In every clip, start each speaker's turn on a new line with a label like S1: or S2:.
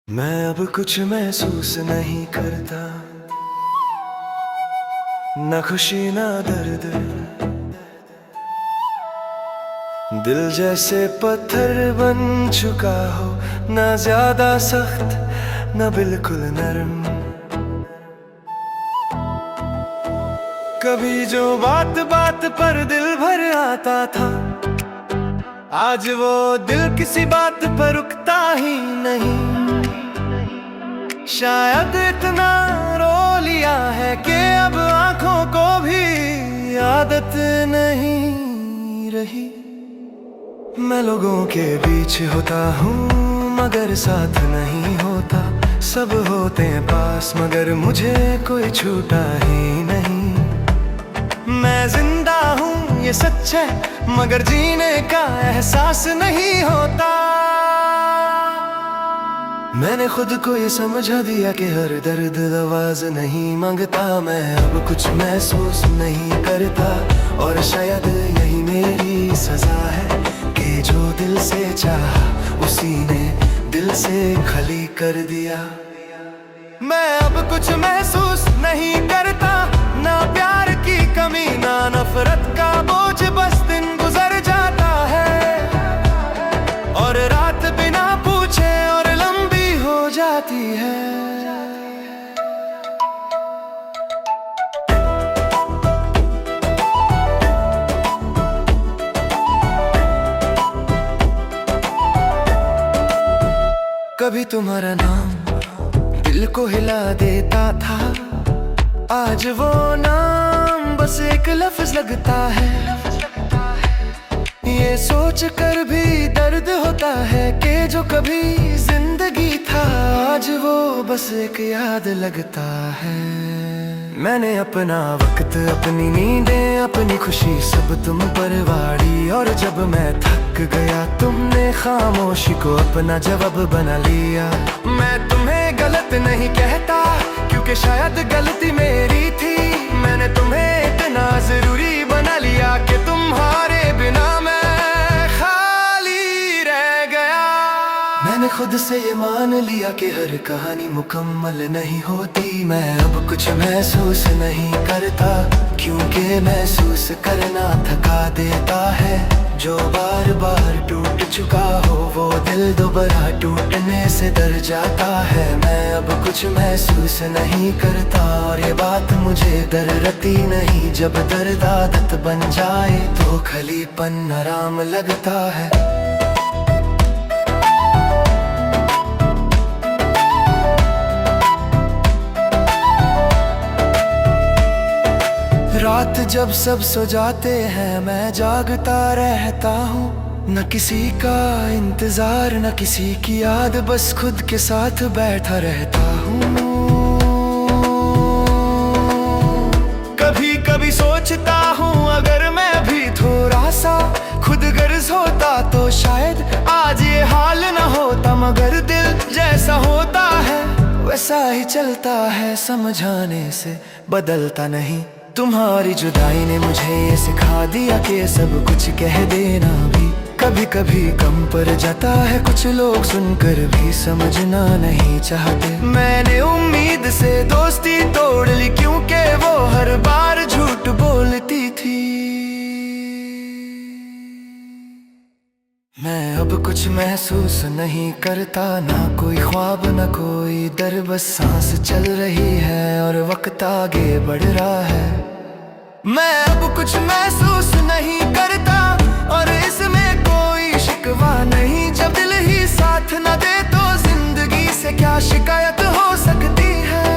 S1: मैं अब कुछ महसूस नहीं करता, न खुशी न दर्द। दिल जैसे पत्थर बन चुका हो, न ज्यादा सख्त न बिल्कुल नरम। कभी जो बात बात पर दिल भर आता था, आज वो दिल किसी बात पर रुकता ही नहीं। शायद इतना रो लिया है कि अब आंखों को भी आदत नहीं रही। मैं लोगों के बीच होता हूँ मगर साथ नहीं होता। सब होते हैं पास मगर मुझे कोई छूटा ही नहीं। मैं जिंदा हूँ ये सच है मगर जीने का एहसास नहीं होता। मैंने खुद को ये समझा दिया कि हर दर्द आवाज नहीं मांगता। मैं अब कुछ महसूस नहीं करता और शायद यही मेरी सजा है कि जो दिल से चाहा उसी ने दिल से खली कर दिया। मैं अब कुछ महसूस नहीं करता, ना प्यार की कमी ना नफरत का बोझ। बस दिन गुजर जाता है और रात बिना पूछे और लंबी हो जाती है। कभी तुम्हारा नाम दिल को हिला देता था, आज वो नाम बस एक लफ्ज लगता है। ये सोच कर भी दर्द होता है कि जो कभी जिंदगी था आज वो बस एक याद लगता है। मैंने अपना वक्त, अपनी नींदें, अपनी खुशी सब तुम पर वाड़ी। और जब मैं थक गया तुमने खामोशी को अपना जवाब बना लिया। मैं तुम्हें गलत नहीं कहता क्योंकि शायद गलती मेरी थी। मैंने तुम्हें इतना जरूरी बना लिया कि तुम्हारे बिना मैंने खुद से ये मान लिया कि हर कहानी मुकम्मल नहीं होती। मैं अब कुछ महसूस नहीं करता क्योंकि महसूस करना थका देता है। जो बार बार टूट चुका हो वो दिल दोबारा टूटने से डर जाता है। मैं अब कुछ महसूस नहीं करता और ये बात मुझे डरती नहीं। जब दर्द आदत बन जाए तो खलीपन आराम लगता है। रात जब सब सो जाते हैं मैं जागता रहता हूँ। न किसी का इंतजार न किसी की याद, बस खुद के साथ बैठा रहता हूँ। कभी कभी सोचता हूँ अगर मैं भी थोड़ा सा खुद गर्ज होता तो शायद आज ये हाल न होता। मगर दिल जैसा होता है वैसा ही चलता है, समझाने से बदलता नहीं। तुम्हारी जुदाई ने मुझे ये सिखा दिया कि सब कुछ कह देना भी कभी कभी कम पड़ जाता है। कुछ लोग सुनकर भी समझना नहीं चाहते। मैंने उम्मीद से दोस्ती तोड़ ली क्योंकि वो हर बार झूठ बोलती थी। मैं अब कुछ महसूस नहीं करता, ना कोई ख्वाब ना कोई डर, बस सांस चल रही है और वक्त आगे बढ़ रहा है। मैं अब कुछ महसूस नहीं करता और इसमें कोई शिकवा नहीं। जब दिल ही साथ न दे तो जिंदगी से क्या शिकायत हो सकती है।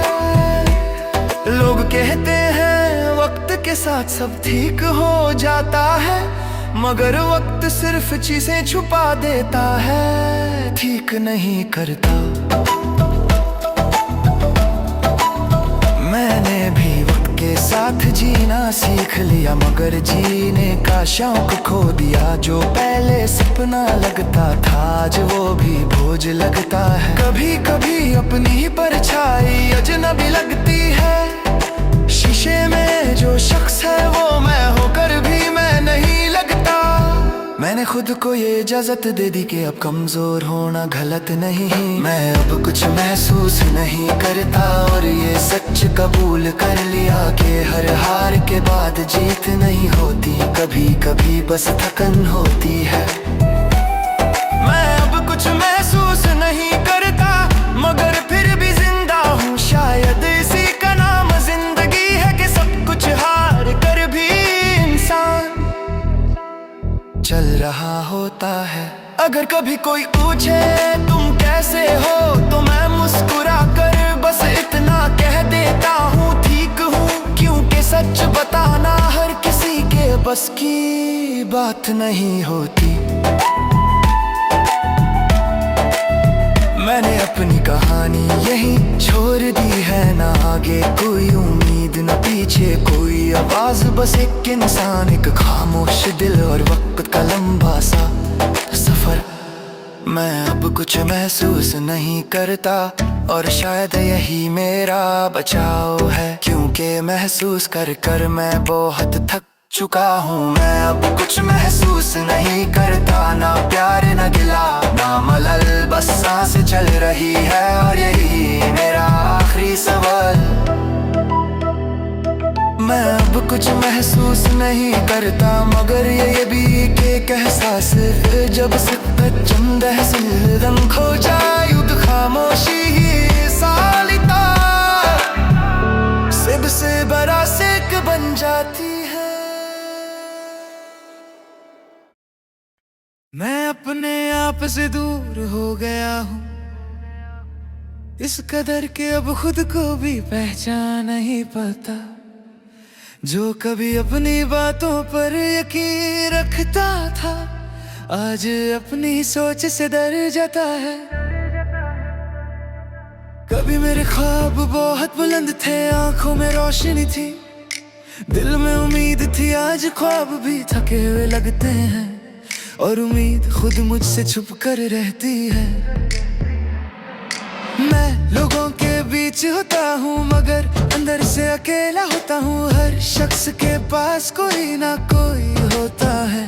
S1: लोग कहते हैं वक्त के साथ सब ठीक हो जाता है मगर वक्त सिर्फ चीजें छुपा देता है, ठीक नहीं करता। मैंने भी वक्त के साथ जीना सीख लिया मगर जीने का शौक खो दिया। जो पहले सपना लगता था आज वो भी बोझ लगता है। कभी कभी अपनी ही परछाई अजनबी लगती है। शीशे में जो शख्स है वो मैं होकर भी मैं नहीं लगता। मैंने मैंने खुद को ये इजाजत दे दी कि अब कमजोर होना गलत नहीं। मैं अब कुछ महसूस नहीं करता और ये सच कबूल कर लिया कि हर हार के बाद जीत नहीं होती, कभी कभी बस थकन होती है। मैं अब कुछ महसूस नहीं करता मगर फिर भी जिंदा हूँ, शायद इसी का नाम जिंदगी है कि सब कुछ हार कर भी इंसान चल रहा होता है। अगर कभी कोई पूछे तुम कैसे हो तो मैं मुस्कुरा कर बस इतना कह देता हूँ ठीक हूँ, क्योंकि सच बताना हर किसी के बस की बात नहीं होती। मैंने अपनी कहानी यही छोड़ दी है, ना आगे कोई उम्मीद न पीछे कोई आवाज, बस एक इंसान, एक खामोश दिल और वक्त का लंबा सा सफर। मैं अब कुछ महसूस नहीं करता और शायद यही मेरा बचाव है, क्योंकि महसूस कर कर मैं बहुत थक चुका हूँ। मैं अब कुछ महसूस नहीं करता, ना प्यार न गिला ना मलल, बस सांस चल रही है और यही मेरा आखिरी सवाल। मैं अब कुछ महसूस नहीं करता मगर ये भी एक एहसास है, जब सिद्दत चंद दम खो जाए युद्ध खामोशी ही सालिता सिब से बड़ा सेक बन जाती है। मैं अपने आप से दूर हो गया हूँ इस कदर के अब खुद को भी पहचान नहीं पाता, जो कभी अपनी बातों पर यकीन रखता था आज अपनी सोच से डर जाता है। कभी मेरे ख्वाब बहुत बुलंद थे, आंखों में रोशनी थी, दिल में उम्मीद थी, आज ख्वाब भी थके हुए लगते हैं और उम्मीद खुद मुझसे छुप कर रहती है। मैं लोगों के बीच होता हूँ मगर अंदर से अकेला होता हूँ, हर शख्स के पास कोई ना कोई होता है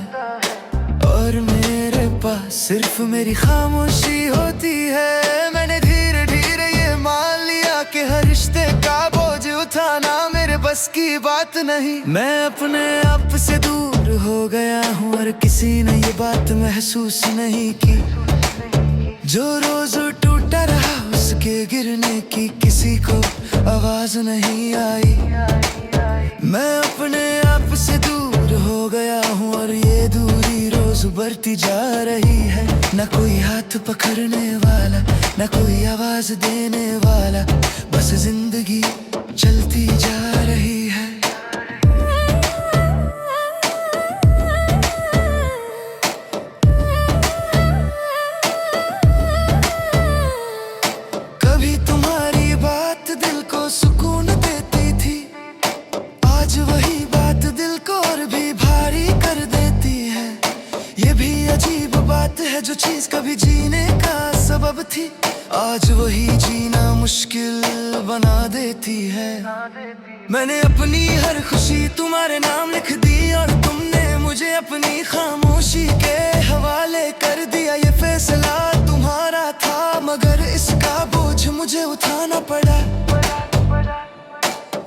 S1: और मेरे पास सिर्फ मेरी खामोशी होती है। मैंने धीरे धीरे ये मान लिया कि हर रिश्ते का बोझ उठाना मेरे बस की बात नहीं। मैं अपने आप से दूर हो गया हूँ और किसी ने ये बात महसूस नहीं की, जो रोज टूटा रहा उसके गिरने की किसी को आवाज नहीं आई। मैं अपने आप से दूर हो गया हूँ और ये दूरी रोज बढ़ती जा रही है, न कोई हाथ पकड़ने वाला न कोई आवाज देने वाला, बस जिंदगी चलती जा रही है। कभी तुम्हारी बात दिल को सुकून देती थी, आज वही बात दिल को और भी भारी कर देती है। ये भी अजीब बात है, जो चीज कभी जीने का सबब थी आज वही जीना मुश्किल बना देती है। मैंने अपनी हर खुशी तुम्हारे नाम लिख दी और तुमने मुझे अपनी खामोशी के हवाले कर दिया। ये फैसला तुम्हारा था मगर इसका बोझ मुझे उठाना पड़ा।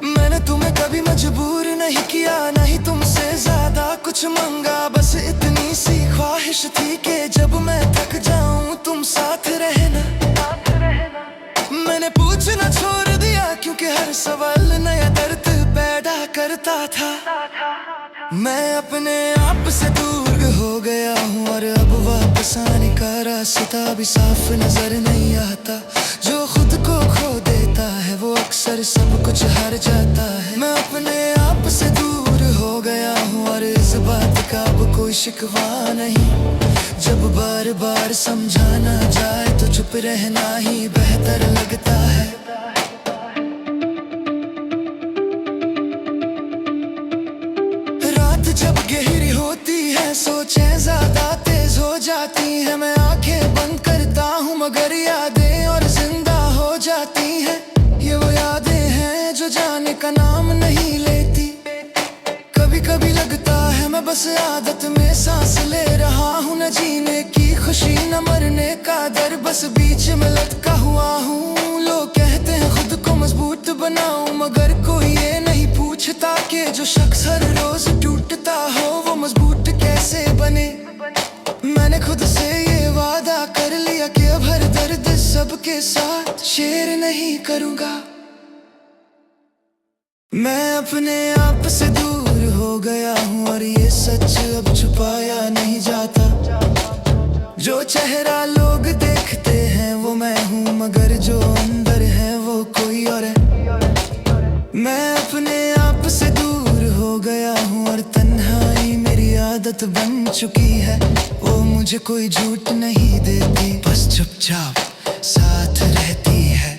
S1: मैंने तुम्हें कभी मजबूर नहीं किया, नहीं तुमसे ज्यादा कुछ मांगा, बस इतनी सी ख्वाहिश थी कि जब मैं थक जाऊं तुम साथ रहना। मैंने पूछना छोड़ दिया क्योंकि हर सवाल नया दर्द पैदा करता था। मैं अपने आप से दूर हो गया हूँ और अब वापस आने का रास्ता भी साफ नजर नहीं आता। जो खुद को खो देता है वो अक्सर सब कुछ हार जाता है। मैं अपने आप से दूर हो गया हूँ और इस बात का अब कोई शिकवा नहीं। जब बार बार समझाना जाए तो चुप रहना ही बेहतर लगता है। रात जब गहरी होती है सोचें ज्यादा तेज हो जाती है। मैं आंखें बंद करता हूँ मगर यादें और जिंदा हो जाती हैं। ये वो यादें हैं जो जाने का नाम नहीं लेती। कभी कभी लगता है मैं बस आदत में सांस ले रहा हूँ, न जीने की खुशी न मरने का डर, बस बीच में लटका हुआ हूँ। लोग कहते हैं खुद को मजबूत बनाऊं, मगर कोई ये नहीं पूछता कि जो शख्स हर रोज टूटता हो वो मजबूत कैसे बने। मैंने खुद से ये वादा कर लिया कि अब हर दर्द सबके साथ शेयर नहीं करूंगा। मैं अपने आप से दूर हो गया हूँ और ये सच अब छुपाया नहीं जाता। जो चेहरा लोग देखते हैं वो मैं हूँ, मगर जो अंदर है वो कोई और है। मैं अपने आप से दूर हो गया हूँ और तन्हाई मेरी आदत बन चुकी है। वो मुझे कोई झूठ नहीं देती, बस चुपचाप साथ रहती है।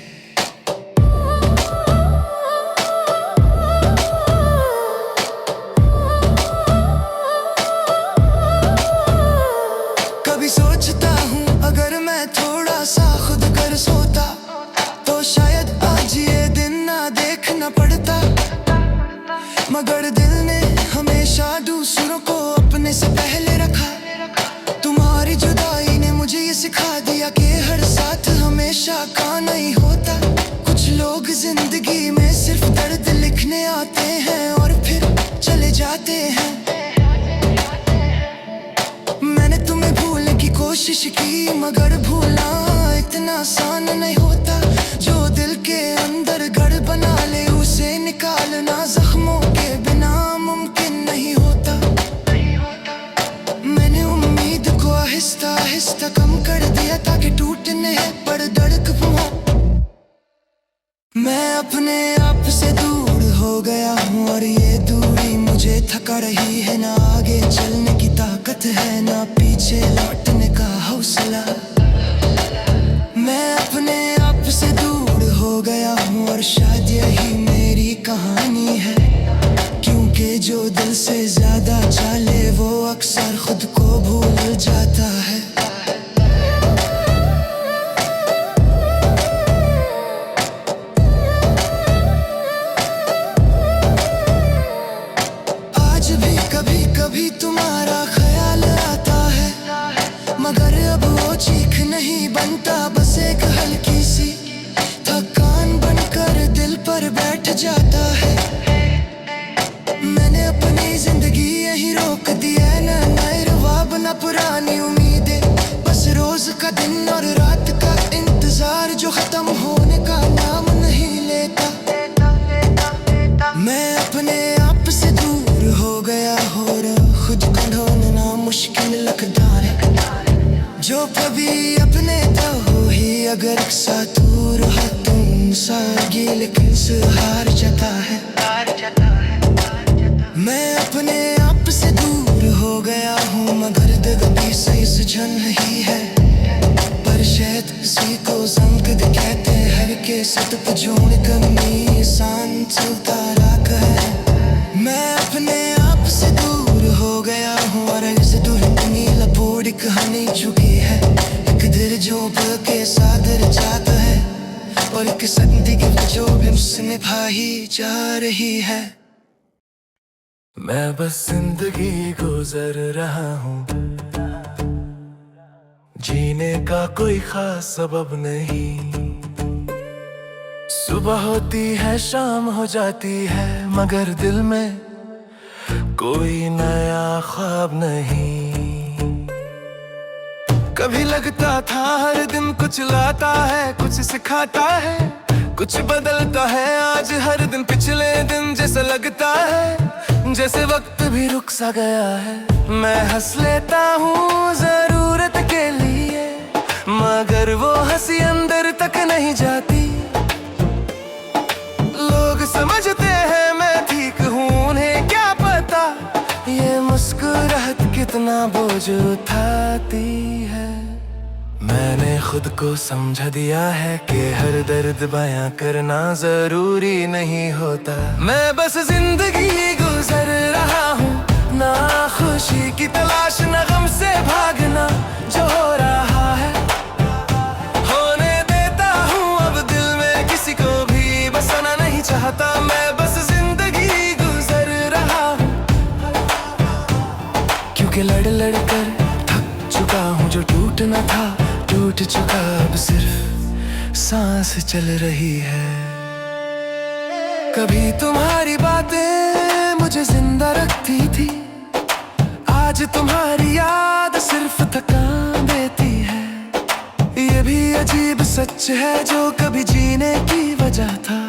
S1: कभी सोचता हूँ अगर मैं थोड़ा सा खुद कर सोता तो शायद आज ये दिन ना देखना पड़ता, मगर दिल ने हमेशा दूसरों को अपने से पहले रखा। तुम्हारी जुदाई ने मुझे ये सिखा दिया कि हर साथ हमेशा का नहीं होता। कुछ लोग जिंदगी में सिर्फ दर्द लिखने आते हैं और फिर चले जाते हैं। मैंने तुम्हें भूलने की कोशिश की, मगर भूलना इतना आसान नहीं होता। जो दिल के अंदर गढ़ बना ले उसे निकालना जख्मों के बिना मुमकिन नहीं होता। मैंने उम्मीद को आहिस्ता आहिस्ता कम कर दिया ताकि टूटने पर धड़क पाऊं। मैं अपने आप से दूर हो गया हूँ और ये दूरी मुझे थका रही है। ना आगे चलने की ताकत है, ना पीछे लौटने का हौसला। मैं अपने आप से दूर हो गया हूँ और शायद यही मेरी कहानी है, क्योंकि जो दिल से ज्यादा चाले वो अक्सर खुद को भूल जाता है। आज भी कभी कभी तुम्हारा ख्याल आता है, मगर अब वो चीख नहीं बनता, बस एक हल्की सी थकान बनकर दिल पर बैठ जाता है। मैंने अपनी जिंदगी यही रोक दी है, ना नए रवाब ना पुरानी उम्मीदें, बस रोज का दिन और रात का इंतजार जो खत्म होने का नाम नहीं लेता। मैं अपने आप से दूर हो गया हो और खुद को ढूंढना मुश्किल लगता है। जो कभी अपने तो हो ही अगर एक साथ दूर हो तुम सागी, लेकिन हार जाता है। मैं अपने आप से दूर हो गया हूँ, मगर दर्द सही सुझन नहीं है। पर शायद किसी को संग कहते हैं कि सत जोड़ कमी शांत चलता राख है। मैं अपने आप से दूर हो गया हूँ और इस दुर्गनी लपोड़ कहानी चुकी है। एक दिल जो के सागर जाता है और एक सदी की जो भी मुझसे निभाई जा रही है। मैं बस जिंदगी गुजर रहा हूँ, जीने का कोई खास सबब नहीं। सुबह होती है शाम हो जाती है, मगर दिल में कोई नया ख्वाब नहीं। कभी लगता था हर दिन कुछ लाता है, कुछ सिखाता है, कुछ बदलता है। आज हर दिन पिछले दिन जैसा लगता है, जैसे वक्त भी रुक सा गया है। मैं हंस लेता हूँ जरूरत के लिए, मगर वो हंसी अंदर तक नहीं जाती। लोग समझते हैं मैं ठीक हूँ, उन्हें क्या पता ये मुस्कुराहट कितना बोझ उठाती है। मैंने खुद को समझा दिया है कि हर दर्द बयां करना जरूरी नहीं होता। मैं बस जिंदगी गुजर रहा हूँ, ना खुशी की तलाश ना गम से भागना। जो हो रहा है होने देता हूँ, अब दिल में किसी को भी बसाना नहीं चाहता। मैं बस जिंदगी गुजर रहा हूँ, क्योंकि लड़ टूटना था टूट चुका, अब सिर्फ सांस चल रही है। कभी तुम्हारी बातें मुझे जिंदा रखती थी, आज तुम्हारी याद सिर्फ थकान देती है। ये भी अजीब सच है, जो कभी जीने की वजह था,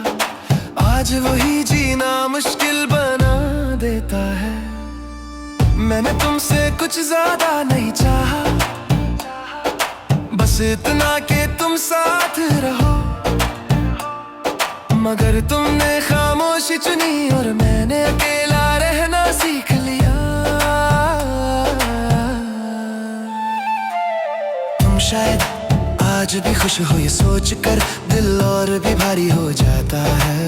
S1: आज वही जीना मुश्किल बना देता है। मैंने तुमसे कुछ ज्यादा नहीं चाहा, बस इतना कि तुम साथ रहो, मगर तुमने खामोशी चुनी और मैंने अकेला रहना सीख लिया। तुम शायद आज भी खुश हो, ये सोचकर दिल और भी भारी हो जाता है।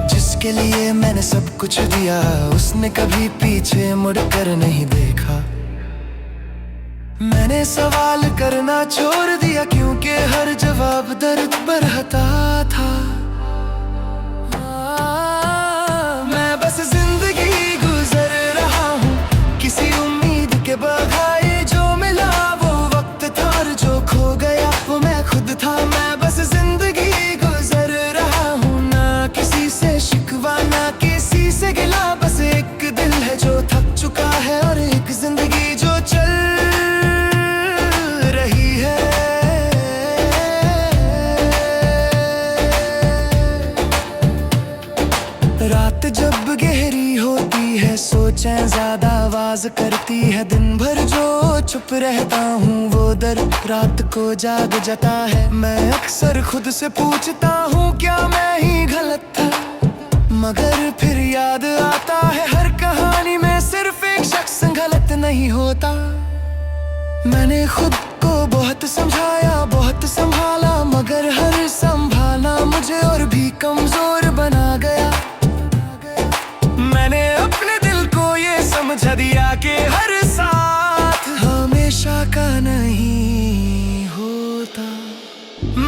S1: जिसके लिए मैंने सब कुछ दिया, उसने कभी पीछे मुड़कर नहीं देखा। मैंने सवाल करना छोड़ दिया, क्योंकि हर जवाब दर्द बरहता था। मैं बस जिंदगी गुजर रहा हूँ किसी उम्मीद के बगैर। जो मिला वो वक्त था और जो खो गया वो मैं खुद था। मैं बस जिंदगी गुजर रहा हूँ, ना किसी से शिकवा ना किसी से गिला। बस एक दिल है जो थक चुका है और एक जिंदगी जो चल रही है। रात जब गहरी होती है, सोचें ज्यादा आवाज करती है। दिन भर जो चुप रहता हूँ वो दर्द रात को जाग जाता है। मैं अक्सर खुद से पूछता हूँ क्या मैं ही गलत था, मगर फिर याद आता है हर कहानी में सिर्फ एक शख्स गलत नहीं होता। मैंने खुद को बहुत समझाया बहुत संभाला, मगर हर संभालना मुझे और भी कमजोर बना गया। मैंने अपने दिल को ये समझा दिया कि हर साथ हमेशा का नहीं होता।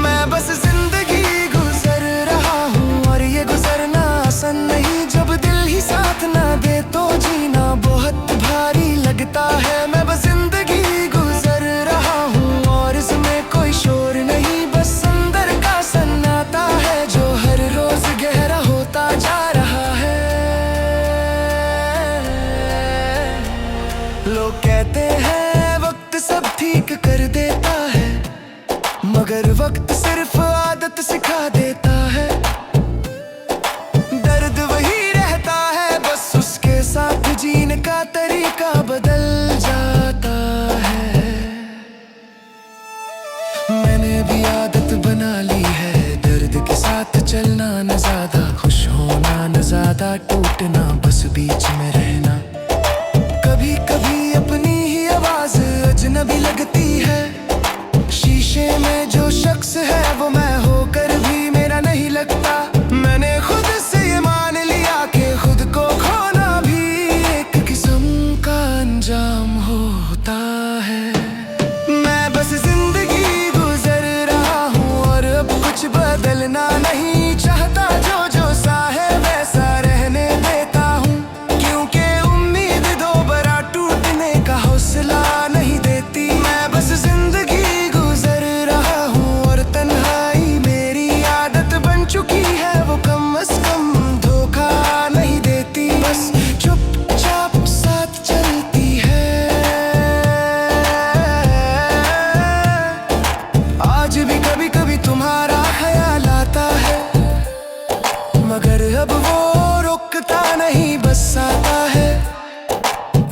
S1: मैं बस जिंदगी गुजर रहा हूँ और ये गुजरना आसान नहीं। जब दिल ही साथ ना दे तो जीना बहुत भारी लगता है। मैं बस जिंदगी गुजर रहा हूँ और इसमें कोई शोर नहीं, बस अंदर का सन्नाटा है जो हर रोज गहरा होता जा रहा है। लोग कहते हैं वक्त सब ठीक कर देता है, मगर वक्त सिर्फ आदत सिखा देता है। दर्द वही रहता है, बस उसके साथ जीने का तरीका बदल जाता है। मैंने भी आदत बना ली है दर्द के साथ चलना, न ज्यादा खुश होना न ज्यादा टूटना, बस बीच में रहना। कभी कभी अपनी ही आवाज अजनबी लगती है, शीशे में जो शख्स है वो मैं होकर भी मेरा नहीं लगता। मैंने खुद से ये मान लिया कि खुद को खोना भी एक किस्म का अंजाम होता है। मैं बस जिंदगी गुजर रहा हूँ और अब कुछ बदलना नहीं चाहता। जो जो सा है वैसा रहने देता हूँ, क्योंकि उम्मीद दोबारा टूटने का हौसला नहीं देती। मैं बस जिंदगी गुजर रहा हूँ और तन्हाई मेरी आदत बन चुकी है, वो कम से कम धोखा नहीं देती, बस चुपचाप साथ चलती है। आज भी कभी कभी तुम्हारा ख्याल आता है, मगर अब वो रुकता नहीं बस आता है।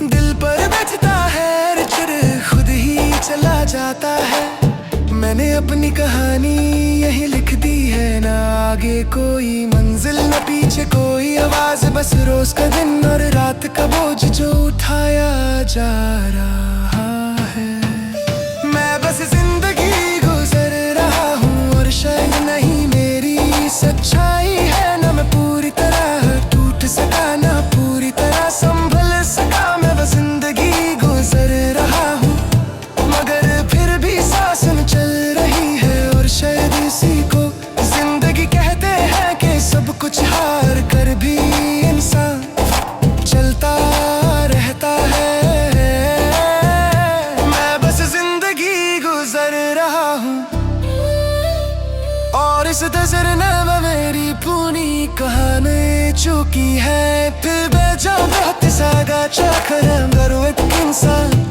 S1: दिल पर बजता है चिर खुद ही चला जाता है। मैंने अपनी कहानी यही लिख दी है, ना आगे कोई मंजिल न पीछे कोई आवाज, बस रोज का दिन और रात का बोझ जो उठाया जा रहा है। मैं बस जिंदगी गुजर रहा हूँ और शायद नहीं मेरी सच्चाई है, न मैं पूरी तरह टूट सका ना पूरी तरह संभल सका। मैं बस जिंदगी गुजर रहा हूँ, मगर फिर भी सांस चल रही है। और शायद इसी को जिंदगी कहते हैं कि सब कुछ हार कर भी इंसान चलता रहता है। इस नजर ने मेरी पूरी कहानी चुकी है फिर बेजा बहुत सागा चाकर अंदर एक इंसान